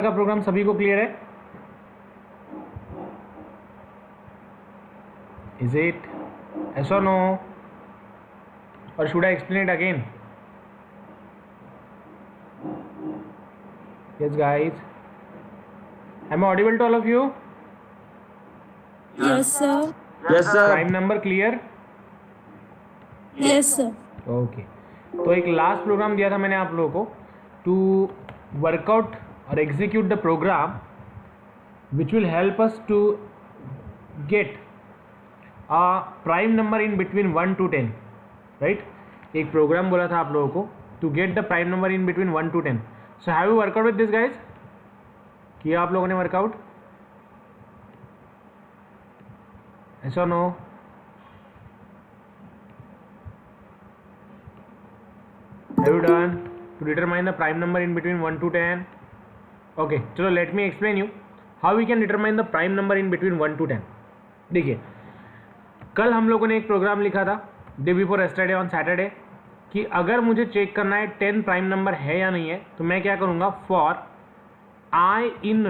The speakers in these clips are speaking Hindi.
का प्रोग्राम सभी को क्लियर है? Is it yes or no, or should I explain it again? Yes guys, am I audible to all of you? Yes, sir. Yes, sir. Prime number clear? Yes, sir. Okay तो एक लास्ट प्रोग्राम दिया था मैंने आप लोगों को टू वर्कआउट और execute the program which will help us to get a prime number in between 1 to 10, right? एक प्रोग्राम बोला था आप लोगों को to get the prime number in between 1 to 10. So have you workout with this guys? किया आप लोगों ने वर्कआउट? ऐसा no? Have you done to determine the prime number in between 1 to 10? Okay, चलो let me explain you how we can determine the prime number in between 1 to 10. देखिए, कल हम लोगों ने एक प्रोग्राम लिखा था day before yesterday on Saturday कि अगर मुझे चेक करना है 10 प्राइम नंबर है या नहीं है तो मैं क्या करूँगा, for I in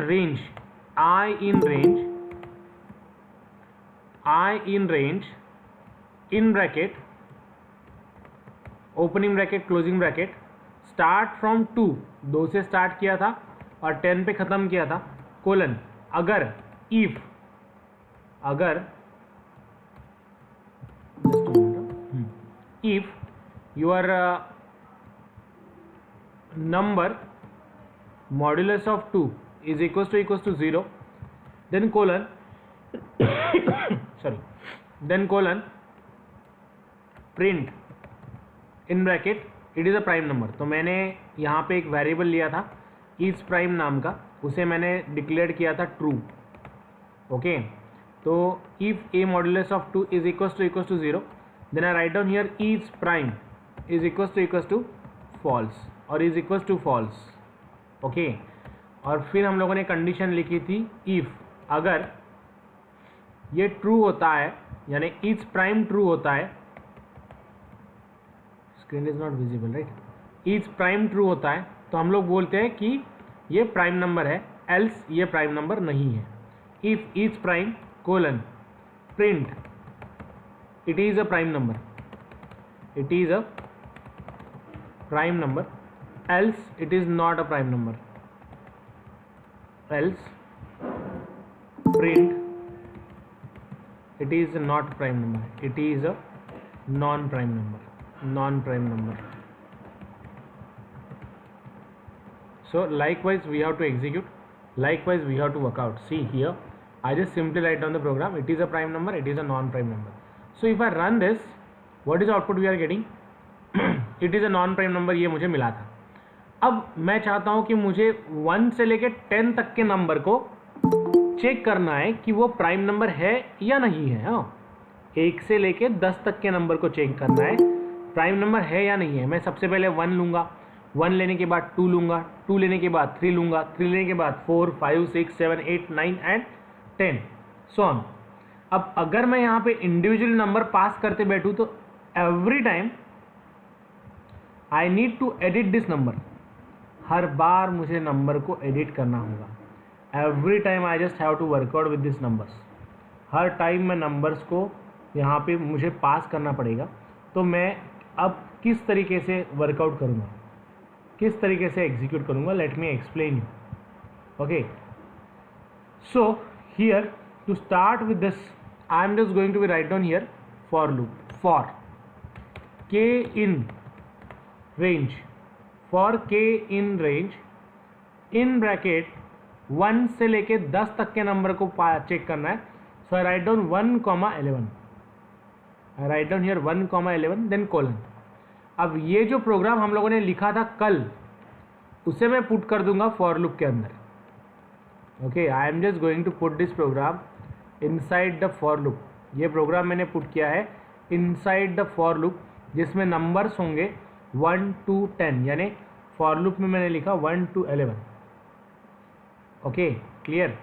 range in bracket opening bracket closing bracket start from 2 से स्टार्ट किया था और 10 पे ख़त्म किया था, कोलन अगर if your number modulus of 2 is equals to 0 then colon print in bracket it is a prime number. तो मैंने यहाँ पे एक वेरिएबल लिया था इज प्राइम नाम का, उसे मैंने डिक्लेयर किया था ट्रू. ओके, तो if a modulus of 2 is equals to 0 then I write down here is prime is equals to false और is equals to false. Okay, और फिर हम लोगों ने कंडीशन लिखी थी इफ अगर ये ट्रू होता है यानी इज प्राइम ट्रू होता है, screen is not visible right, is prime true होता है तो हम लोग बोलते हैं कि ये प्राइम नंबर है, एल्स ये प्राइम नंबर नहीं है. If is prime colon print it is a prime number, else it is not a prime number, else print it is not prime number, it is a non-prime number. So likewise we have to execute, likewise we have to work out. See here I just simply write down the program, it is a prime number, it is a non-prime number. So if I run this, what is output we are getting? it is a non-prime number, ये मुझे मिला था. अब मैं चाहता हूँ कि मुझे 1 से लेके 10 तक के नंबर को चेक करना है कि वो प्राइम नंबर है या नहीं है. हाँ, 1 से लेके 10 तक के नंबर को चेक करना है प्राइम नंबर है या नहीं है. मैं सबसे पहले 1 लूँगा, 1 लेने के बाद 2 लूँगा, 2 लेने के बाद 3 लूँगा, 3 लेने के बाद 4 5 6 7 8 9 एंड 10 सो ऑन. अब अगर मैं यहाँ पे इंडिविजुअल नंबर पास करते बैठूँ तो every time I need to edit this number. हर बार मुझे नंबर को एडिट करना होगा. Every time I just have to work out with this numbers. हर टाइम मैं नंबर्स को यहाँ पे मुझे पास करना पड़ेगा. तो मैं अब किस तरीके से वर्कआउट करूँगा, किस तरीके से एग्जीक्यूट करूँगा, let me explain you. Okay, so here to start with this I am just going to be write down here for loop for K in range in bracket 1 से लेके 10 तक के नंबर को चेक करना है. So I write down 1,11. I write down here 1,11 then colon. अब ये जो प्रोग्राम हम लोगों ने लिखा था कल उसे मैं पुट कर दूंगा फॉर लूप के अंदर. Okay, I am just going to put this program inside the for loop. ये प्रोग्राम मैंने पुट किया है इनसाइड द फॉर लूप जिसमें नंबर्स होंगे 1 to 10, यानी फॉर लूप में मैंने लिखा 1 to 11. Okay, clear?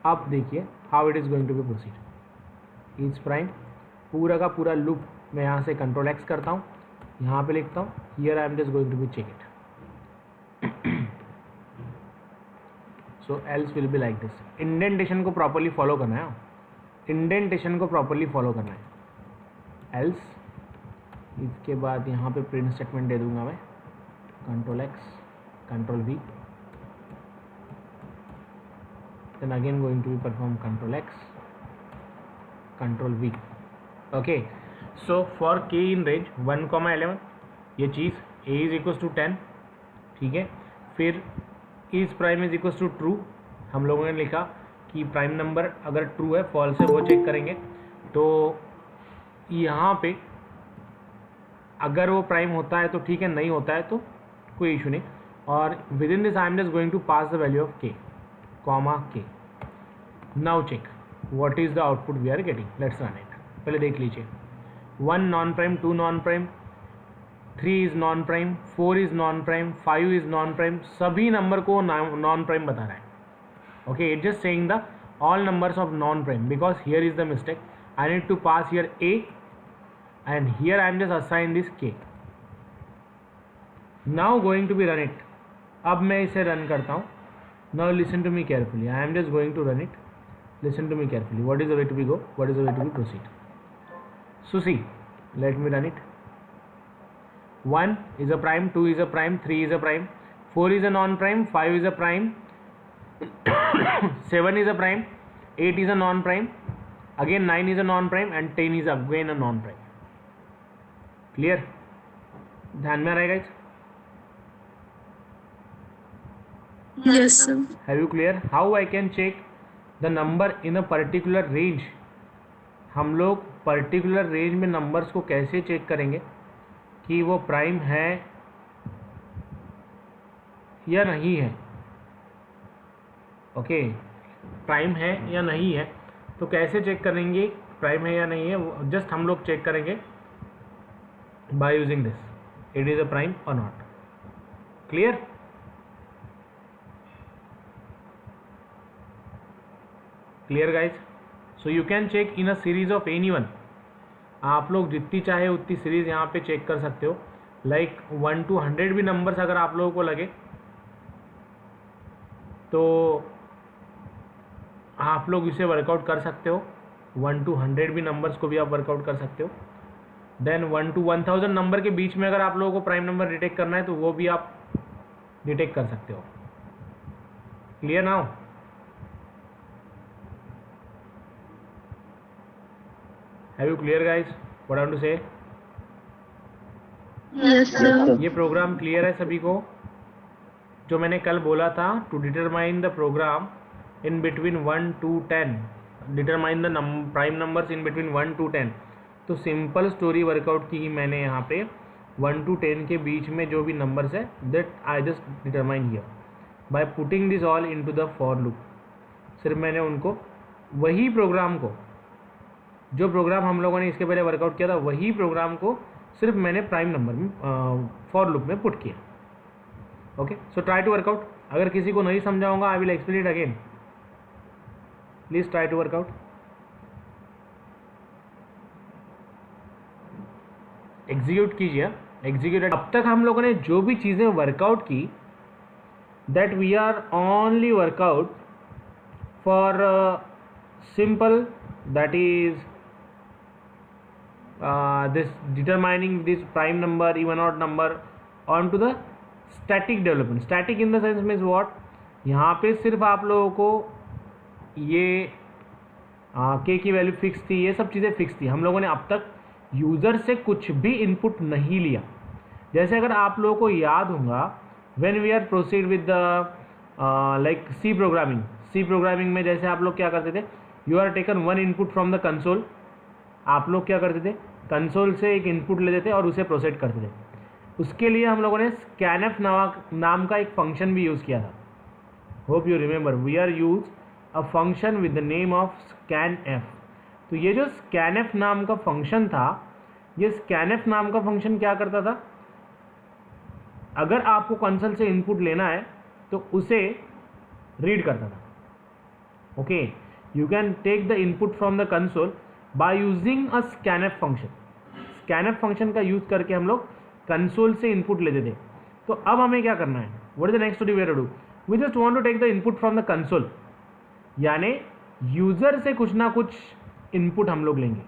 अब देखिए how it is going to be proceed. Is prime पूरा का पूरा लूप मैं यहाँ से कंट्रोल एक्स करता हूँ, यहाँ पे लिखता हूँ here I am just going to be check it. So else will be like this. Indentation को प्रॉपरली फॉलो करना है, इंडेंटेशन को प्रॉपरली फॉलो करना है. एल्स इसके बाद यहाँ पे प्रिंट स्टेटमेंट दे दूंगा मैं, control x control we, then again going to be perform control x control v. okay, so for k in range 1,11 ये चीज़ a is equals to 10, ठीक है. फिर is prime is equals to true, हम लोगों ने लिखा कि प्राइम नंबर अगर ट्रू है फॉल्स है वो चेक करेंगे. तो यहाँ पे अगर वो प्राइम होता है तो ठीक है, नहीं होता है तो कोई इशू नहीं. और within this I am just going to pass the value of k comma k. Now check what is the output we are getting. Let's run it. पहले देख लीजिए, 1 non prime, 2 non prime, 3 is non prime, 4 is non prime, 5 is non prime. सभी नंबर को नॉन प्राइम बता रहा है. Okay, it just saying the all numbers of non prime because here is the mistake. I need to pass here a and here I am just assign this k. now going to be run it. अब मैं इसे रन करता हूँ. now listen to me carefully. I am just going to run it. listen to me carefully. what is the way to be go? what is the way to be proceed? so see, let me run it. 1 is a prime, 2 is a prime, 3 is a prime, 4 is a non-prime, 5 is a prime, 7 is a prime, 8 is a non-prime, again 9 is a non-prime and 10 is again a non-prime. Clear? ध्यान में आ रहेगा? Yes sir. Have you clear how I can check the number in a particular range? हम लोग पर्टिकुलर रेंज में नंबर्स को कैसे चेक करेंगे कि वो प्राइम है या नहीं है. ओके, प्राइम है या नहीं है तो कैसे चेक करेंगे प्राइम है या नहीं है. जस्ट हम लोग चेक करेंगे by using this, it is a prime or not. clear? clear guys? so you can check in a series of anyone. आप लोग जितनी चाहे उतनी सीरीज यहाँ पे चेक कर सकते हो. लाइक 1 to 100 भी नंबर्स अगर आप लोगों को लगे तो आप लोग इसे वर्कआउट कर सकते हो. 1 to 100 भी नंबर्स को भी आप वर्कआउट कर सकते हो. देन 1 to 1000 नंबर के बीच में अगर आप लोगों को प्राइम नंबर डिटेक्ट करना है तो वो भी आप डिटेक्ट कर सकते हो. Clear now? Have you clear guys what I want to say? Yes sir. ये प्रोग्राम क्लियर है सभी को? जो मैंने कल बोला था to determine the program in between 1 to 10, determine the prime numbers in between 1 to 10. तो सिंपल स्टोरी वर्कआउट की मैंने यहाँ पे 1 to 10 के बीच में जो भी नंबर्स है that I just determine here by putting this all into the for loop. सिर्फ मैंने उनको वही प्रोग्राम को, जो प्रोग्राम हम लोगों ने इसके पहले वर्कआउट किया था वही प्रोग्राम को सिर्फ मैंने प्राइम नंबर में फॉर लूप में पुट किया. Okay, so try to work out. अगर किसी को नहीं समझाऊंगा I will explain it again. Please try to work out. Execute कीजिए. एग्जीक्यूट. अब तक हम लोगों ने जो भी चीज़ें वर्कआउट की that we are only work out for simple, that is this determining this prime number, even odd number onto the static development. static in the sense means what? यहाँ पे सिर्फ आप लोगों को ये k की वैल्यू फिक्स थी, ये सब चीज़ें फिक्स थी. हम लोगों ने अब तक यूज़र से कुछ भी इनपुट नहीं लिया. जैसे अगर आप लोगों को याद होगा when we are proceed with the like C programming. C programming में जैसे आप लोग क्या करते थे, you are taken one input from the console. आप लोग क्या करते थे, कंसोल से एक इनपुट लेते थे और उसे प्रोसेड करते थे. उसके लिए हम लोगों ने स्कैनएफ नाम का एक फंक्शन भी यूज़ किया था. Hope you remember, we are use a function with the name of scanf. तो ये जो स्कैनएफ नाम का फंक्शन था, ये स्कैनएफ नाम का फंक्शन क्या करता था, अगर आपको कंसोल से इनपुट लेना है तो उसे रीड करता था. Okay, you can take the input from the console by using a scanf function. Scanf function का यूज करके हम लोग कंसोल से इनपुट लेते थे. तो अब हमें क्या करना है, what is the next we have to do, we just want to take the input from the console, यानी यूजर से कुछ ना कुछ इनपुट हम लोग लेंगे।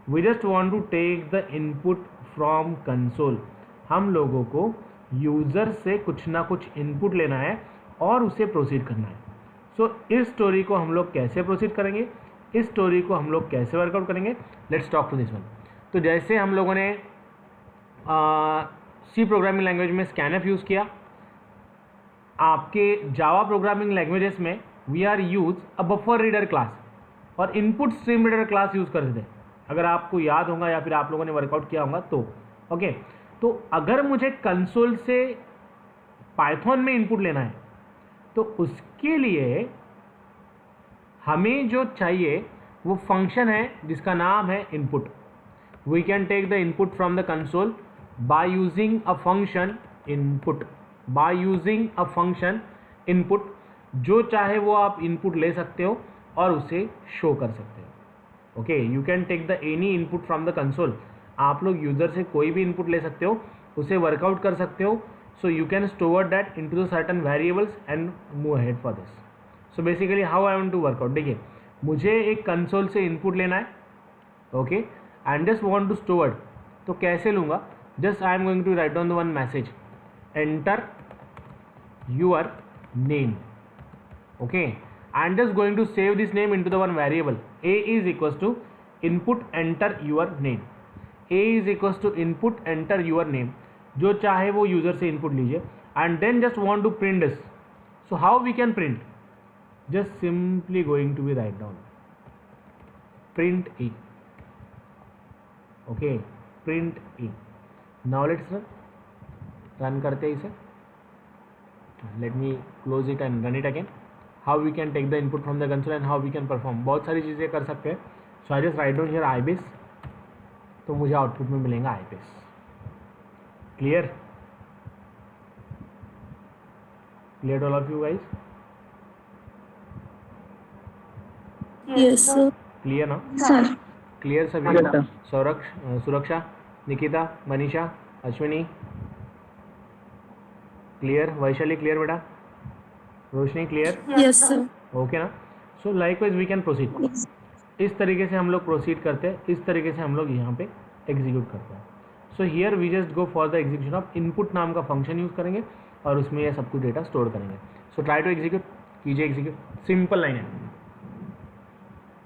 We just want to take the input from console, हम लोगों को यूजर से कुछ ना कुछ इनपुट लेना है और उसे प्रोसीड करना है। सो इस स्टोरी को हम लोग कैसे प्रोसीड करेंगे, इस स्टोरी को हम लोग कैसे वर्कआउट करेंगे, let's talk to this one. तो जैसे हम लोगों ने सी प्रोग्रामिंग लैंग्वेज में स्कैनफ यूज़ किया, आपके जावा प्रोग्रामिंग लैंग्वेजेस में we are use a buffer reader class और input stream reader class use करते थे, अगर आपको याद होगा या फिर आप लोगों ने वर्कआउट किया होगा तो। ओके, तो अगर मुझे कंसोल से पाइथन में इनपुट लेना है तो उसके लिए हमें जो चाहिए वो फंक्शन है जिसका नाम है input. We can take the input from the console by using a function input, by using a function input. जो चाहे वो आप इनपुट ले सकते हो और उसे शो कर सकते हो। Okay, you can take the any input from the console, आप लोग यूजर से कोई भी इनपुट ले सकते हो, उसे वर्कआउट कर सकते हो। So you can store that into the certain variables and move ahead for this. So basically how I want to work out, देखिए मुझे एक कंसोल से इनपुट लेना है, okay, and just want to store, तो कैसे लूँगा, just I am going to write down the one message, enter your name, okay, I am just going to save this name into the one variable. A is equals to input enter your name. A is equals to input enter your name. जो चाहे वो यूजर से इनपुट लीजिए and then just want to print this. So how we can print? Just simply going to be write down print A. Okay, print A. Now let's run करते हैं इसे. Let me close it and run it again. How we can take the input from the console and how we can perform, बहुत सारी चीज़ें कर सकते हैं। So I just write down here IBIS, तो मुझे आउटपुट में मिलेगा IBIS। Clear, clear all of you guys? Yes, sir. Clear ना? Sir. क्लियर सभी? सुरक्षा, निकिता, मनीषा, अश्विनी क्लियर, वैशाली क्लियर बेटा, Roshni clear? Yes, sir. Okay ना? So likewise we can proceed. Yes. इस तरीके से हम लोग प्रोसीड करते हैं, इस तरीके से हम लोग यहाँ पे एग्जीक्यूट करते हैं। So here we just go for the execution of input नाम का फंक्शन यूज़ करेंगे और उसमें ये सब कुछ डेटा स्टोर करेंगे। सो ट्राई टू एग्जीक्यूट, कीजिए एग्जीक्यूट, सिंपल लाइन है।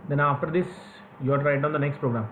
Then after this you are write down the next program.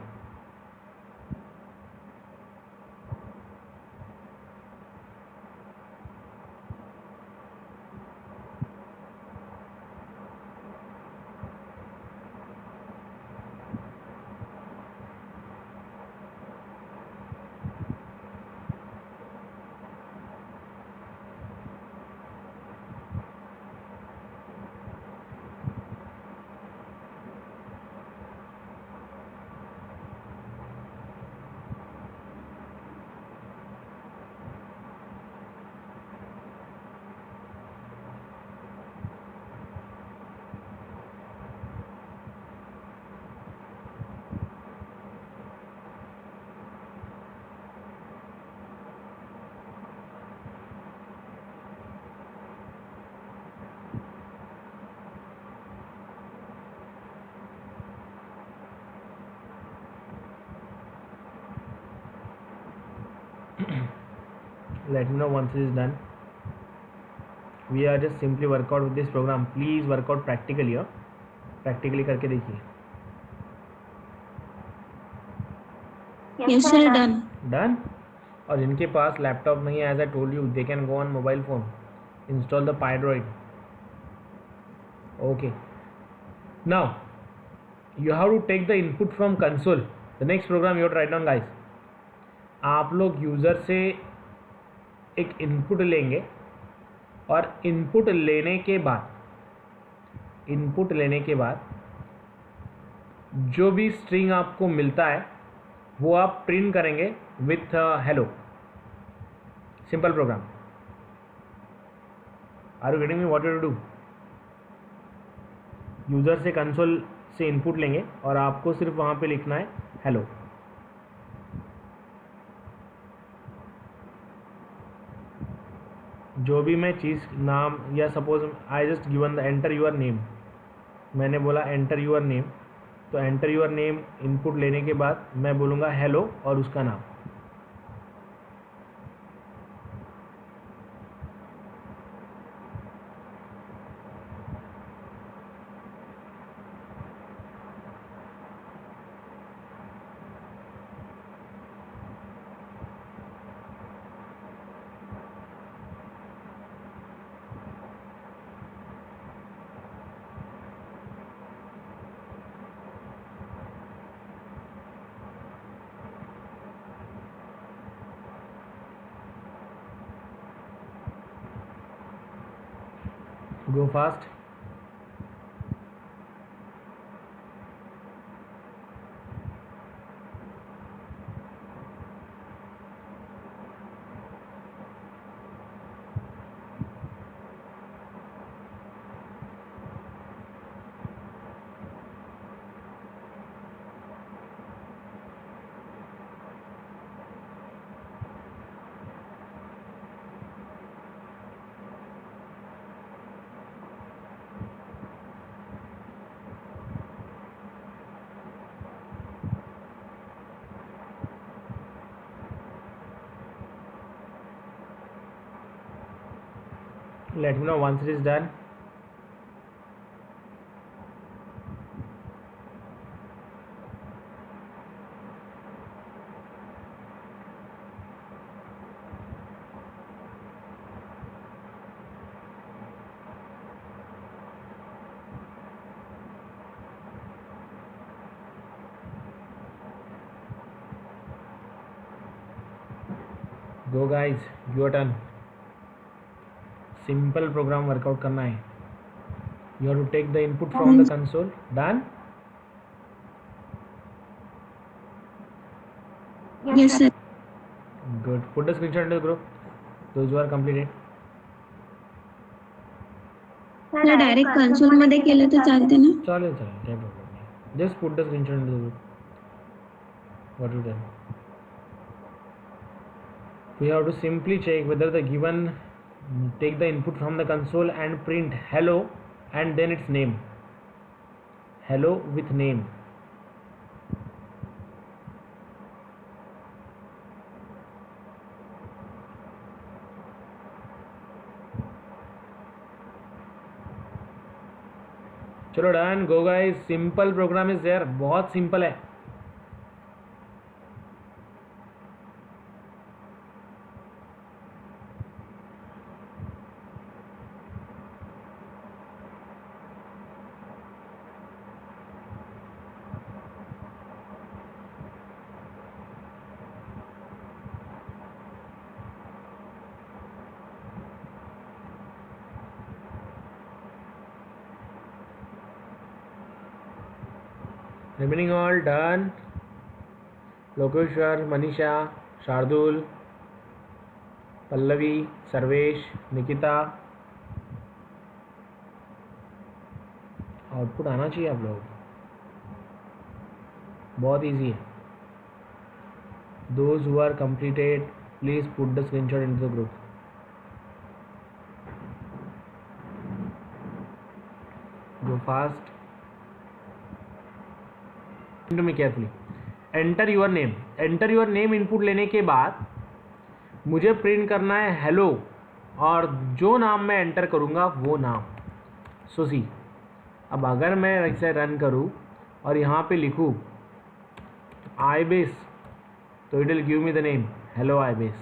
Let me know once it is done. We are just simply work out with this program. Please work out practically. Practically करके देखिए। Yes, sir. Done. Done. और जिनके पास लैपटॉप नहीं है, as I told you, they can go on mobile phone. Install the Pydroid. Okay. Now you have to take the input from console. The next program you have to write down, guys. आप लोग यूज़र से एक इनपुट लेंगे और इनपुट लेने के बाद जो भी स्ट्रिंग आपको मिलता है वो आप प्रिंट करेंगे with hello. Simple program. Are you getting me what you do? User से कंसोल से इनपुट लेंगे और आपको सिर्फ वहाँ पे लिखना है हेलो। जो भी मैं चीज़ नाम या suppose I just given the enter your name, मैंने बोला एंटर यूर नेम, तो एंटर यूर नेम इनपुट लेने के बाद मैं बोलूँगा हेलो और उसका नाम। Go fast. Let me know once it is done. Go guys, your turn. Simple program work out करना है. You have to take the input from the console. Done? Yes, sir. Good. Put the screenshot into the group. Those who are completed. Sir direct console मध्ये केलं तर चालते ना? चालेल चालेल, काही प्रॉब्लेम नाही. Just put the screenshot into the group. What you done? We have to simply check whether the given take the input from the console and print hello and then its name. Hello with name. चलो done. Go guys. Simple program is there. बहुत सिंपल है. Remaining all done. Lokeshwar, Manisha, Shardul, Pallavi, Sarvesh, Nikita. Output आना चाहिए आप लोग. बहुत इजी है. Those who are completed, please put the screenshot into the group. Go fast. Listen to me carefully. Enter your name. Enter your name input लेने के बाद मुझे प्रिंट करना है हेलो, और जो नाम मैं एंटर करूँगा वो नाम. सो सी, अब अगर मैं ऐसे रन करूँ और यहाँ पे लिखूँ iBase, तो it will give me the name hello iBase.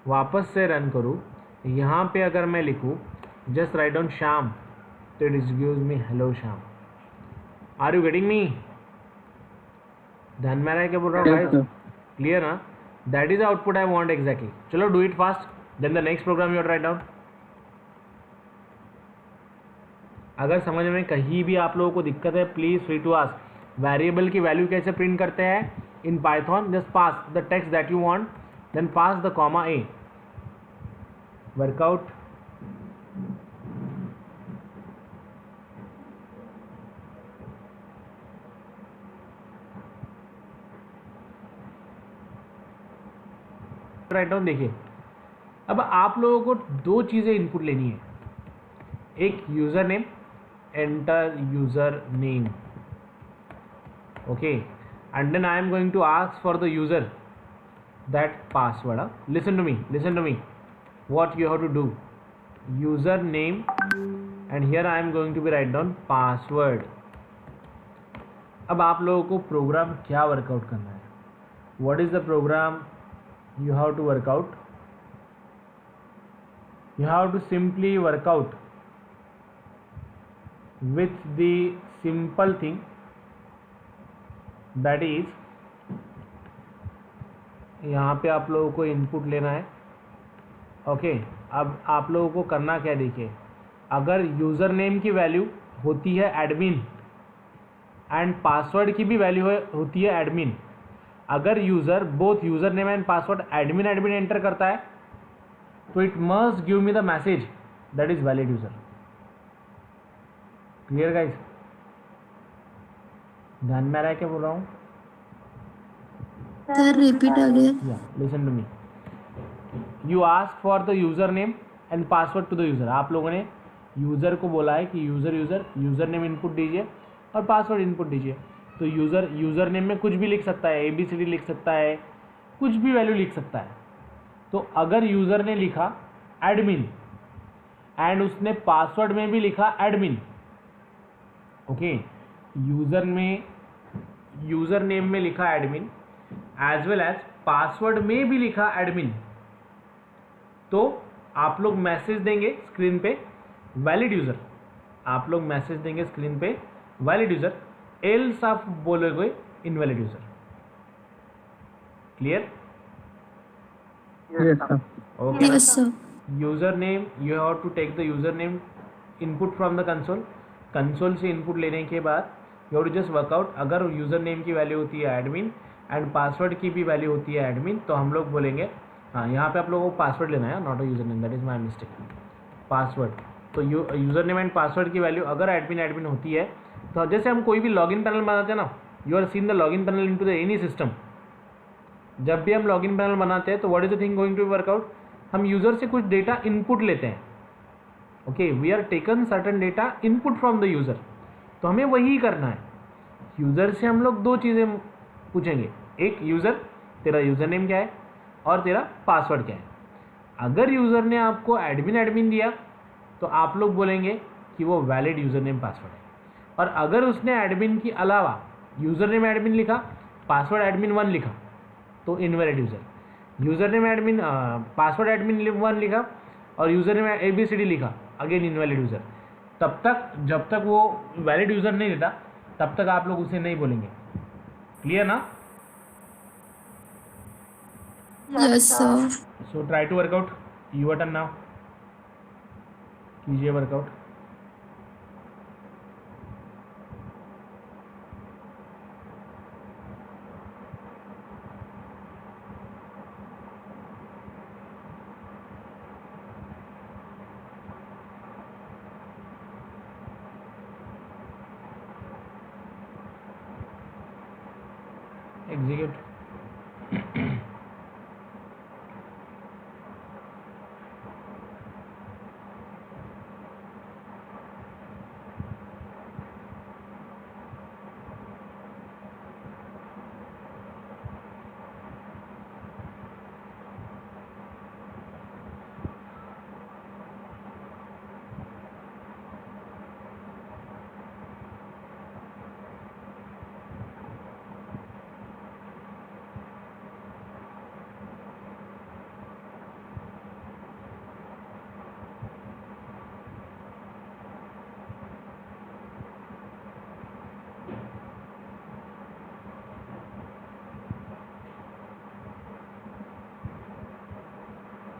वापस से रन करूँ, यहाँ पे अगर मैं लिखूँ जस्ट राइट डाउन श्याम, तो it is gives me hello Shyam. Are you getting me? ध्यान में आ रहा है क्या बोल रहा हूँ गाइस? क्लियर ना? That is output I want exactly. चलो do it fast. Then the next program you write down. अगर समझ में कहीं भी आप लोगों को दिक्कत है, please free to ask. Variable की वैल्यू कैसे प्रिंट करते हैं in Python? Just pass the text that you want, then pass the comma a. Work out. Write down. देखिए अब आप लोगों को दो चीज़ें इनपुट लेनी है, एक user name, enter user name, okay, and then I am going to ask for the user that password. Listen to me, what you have to do, username, and here I am going to be write down password. अब आप लोगों को प्रोग्राम क्या वर्कआउट करना है, what is the program you have to work out? You have to simply work out with the simple thing, that is यहाँ पे आप लोगों को इनपुट लेना है, ओके। अब आप लोगों को करना क्या, देखिए, अगर यूज़र नेम की वैल्यू होती है एडमिन एंड पासवर्ड की भी वैल्यू होती है एडमिन, अगर user both user name and password admin enter करता है तो it must give me the message that is valid user. Clear guys? ध्यान में आ रहा है क्या बोल रहा हूँ? Sir repeat again. Listen to me, you ask for the user name and password to the user. आप लोगों ने यूज़र को बोला है कि यूज़र नेम इनपुट दीजिए और पासवर्ड इनपुट दीजिए। तो यूज़र नेम में कुछ भी लिख सकता है, ABCD लिख सकता है, कुछ भी वैल्यू लिख सकता है। तो अगर यूज़र ने लिखा एडमिन एंड उसने पासवर्ड में भी लिखा एडमिन, ओके, यूज़र नेम में लिखा admin as well as password में भी लिखा एडमिन, तो आप लोग मैसेज देंगे स्क्रीन पे वैलिड यूज़र, आप लोग मैसेज देंगे स्क्रीन पे वैलिड यूज़र, एल्स आप बोलोगे invalid user. Clear? Okay. User name, you have to take the user name input from the console से इनपुट लेने के बाद you have to just work out, अगर यूज़र नेम की वैल्यू होती है एडमिन एंड पासवर्ड की भी वैल्यू होती है एडमिन, तो हम लोग बोलेंगे, हाँ यहाँ पे आप लोगों को पासवर्ड लेना है, not a user name, that is my mistake, password. तो यूज़र नेम एंड पासवर्ड की वैल्यू अगर एडमिन होती है, तो जैसे हम कोई भी लॉगिन पैनल बनाते हैं ना, you are seen the login panel into the any system, जब भी हम लॉगिन पैनल बनाते हैं तो what is the thing going to work out, हम यूज़र से कुछ डेटा इनपुट लेते हैं, okay, we are taken certain data input from the user, तो हमें वही करना है। यूज़र से हम लोग दो चीज़ें पूछेंगे, एक यूज़र, तेरा यूज़र नेम क्या है और तेरा पासवर्ड क्या है। अगर यूज़र ने आपको एडमिन दिया तो आप लोग बोलेंगे कि वो वैलिड यूज़र नेम पासवर्ड है, और अगर उसने एडमिन के अलावा यूज़र नेम एडमिन लिखा, पासवर्ड एडमिन 1 लिखा, तो invalid user. User name admin, password admin 1 लिखा और यूज़र नेम ABCD लिखा, अगेन इनवैलिड यूज़र। तब तक जब तक वो वैलिड यूज़र नहीं देता तब तक आप लोग उसे नहीं बोलेंगे। क्लियर ना? Yes sir. So try to work out, your turn now, कीजिए वर्कआउट। एग्जीक्यूट।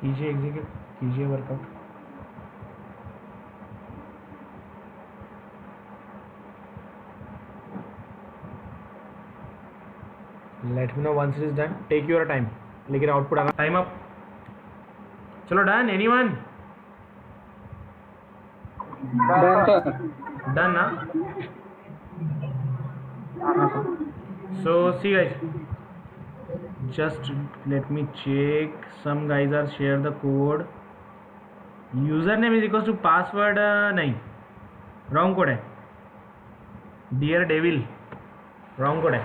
कीजिए एग्जीक्यूट, कीजिए work out. Let me know once it is done, take your time, लेकिन आउटपुट आना, टाइम अप। चलो डन, एनीवन? डन ना? So see guys, just let me check. Some guys are share the code. Username is equals to password. नहीं, wrong code है. Dear devil, wrong code है.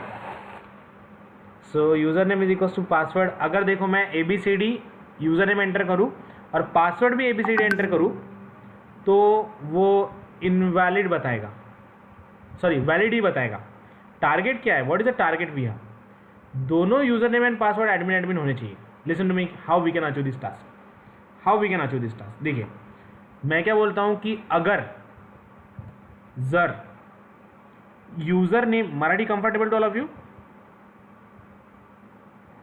So username is equals to password. अगर देखो मैं ABCD यूज़रनेम एंटर करूँ और पासवर्ड भी ABCD एंटर करूँ तो वो इनवैलिड बताएगा, सॉरी वैलिड ही बताएगा. टारगेट क्या है? What is the target we have? दोनों user name and password admin होने चाहिए. Listen to me, how we can achieve this task. How we can achieve this task. देखिए मैं क्या बोलता हूं कि अगर जर user name, Marathi comfortable to all of you?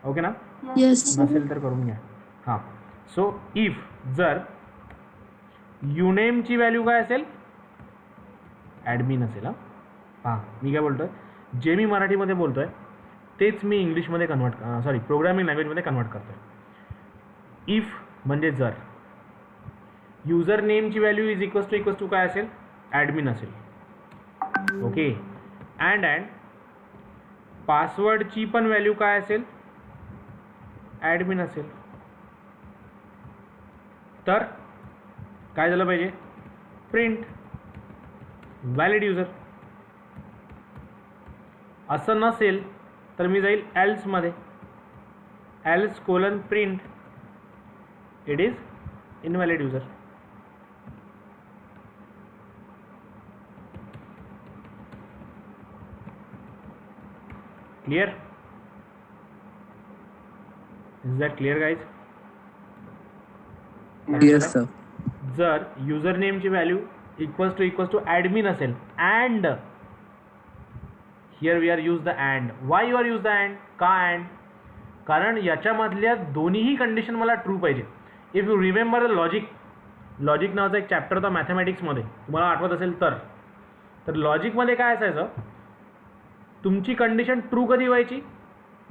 Okay ना? Yes. नसेल तर करून घ्या. हां, सो इफ जर यूनेमची व्हॅल्यू काय असेल? ॲडमिन असेल. हां, मी काय बोलतोय, जे मी मराठीमध्ये बोलतोय तेच मी इंग्लिशमध्ये प्रोग्रामिंग लँग्वेजमध्ये कन्वर्ट करतोय. इफ म्हणजे जर यूजर नेमची व्हॅल्यू इज इक्वल्स टू काय असेल? ॲडमिन असेल. ओके. अँड पासवर्डची पण व्हॅल्यू काय असेल? ॲडमिन असेल. तर काय झालं पाहिजे? Print valid user. असं नसेल तर मी जाईल एल्स मध्ये, else colon print it is invalid user. Clear? Is that clear guys? Yes sir. जर युजर नेमची व्हॅल्यू इक्वल्स टू ॲडमिन असेल and here we are use the and. Why you are use the and? का अँड? कारण याच्यामधल्या दोन्हीही कंडिशन मला ट्रू पाहिजे. If you remember the logic नावाचा एक चॅप्टर होता मॅथमॅटिक्समध्ये, तुम्हाला आठवत असेल तर लॉजिकमध्ये काय असायचं? तुमची कंडिशन ट्रू कधी व्हायची?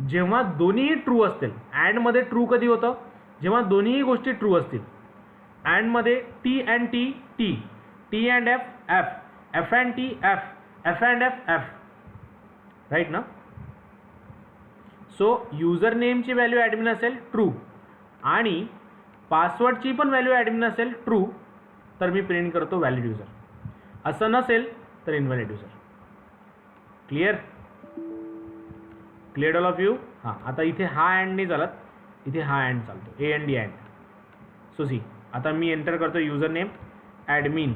जेव्हा दोन्हीही ट्रू असतील. अँडमध्ये ट्रू कधी होतं? जेव्हा दोन्हीही गोष्टी ट्रू असतील. अँडमध्ये T and T T, T and F F, F and T F, F and F F. Right ना? सो युजर नेमची व्हॅल्यू ॲडमिन असेल ट्रू आणि पासवर्डची पण व्हॅल्यू ॲडमिन असेल ट्रू, तर मी प्रिंट करतो व्हॅलिड युजर. असं नसेल तर invalid user. Clear? Clear all of you? हां, आता इथे हा अँड नाही चालत, इथे हा अँड चालतो, A and D and. So see, आता मी एंटर करतो युजर नेम ॲडमिन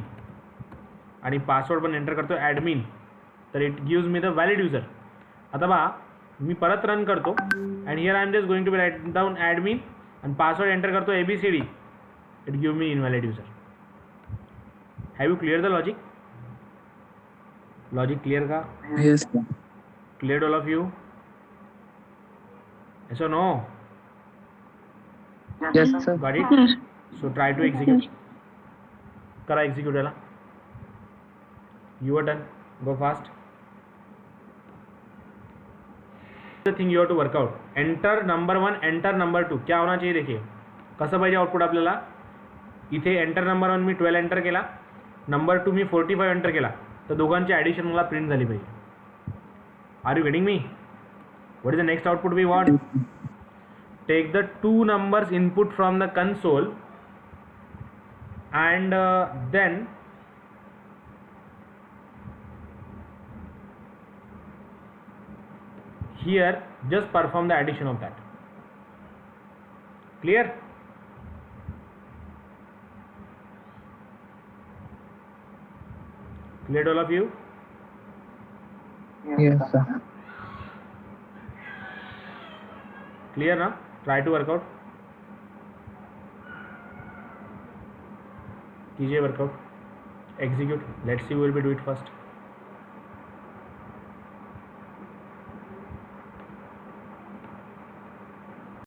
आणि पासवर्ड पण एंटर करतो ॲडमिन, तर it gives me the valid user. आता पहा, मी परत रन करतो and here I am just going to be write down admin आणि पासवर्ड एंटर करतो ABCD, it give me invalid user. Have you clear the logic? Logic clear का? Yes. Clear all of you? Yes or no? Yes sir. Got it? So try to execute. करा execute याला. You are done. Go fast. The thing you have to work out. Enter number 1, enter number 2. क्या होना चाहिए देखिए. कसं पाहिजे आउटपुट आपल्याला? इथे एंटर नंबर 1 मी 12 एंटर केला, नंबर 2 मी 45 एंटर केला, तर दोघांची ॲडिशन मला प्रिंट झाली पाहिजे. Are you getting me? What is the next output we want? Take the two numbers input from the console and then here just perform the addition of that. Clear? Clear all of you? Yes sir. Clear now? Try to work out. कीजिए workout. Execute. Let's see who will be do it first.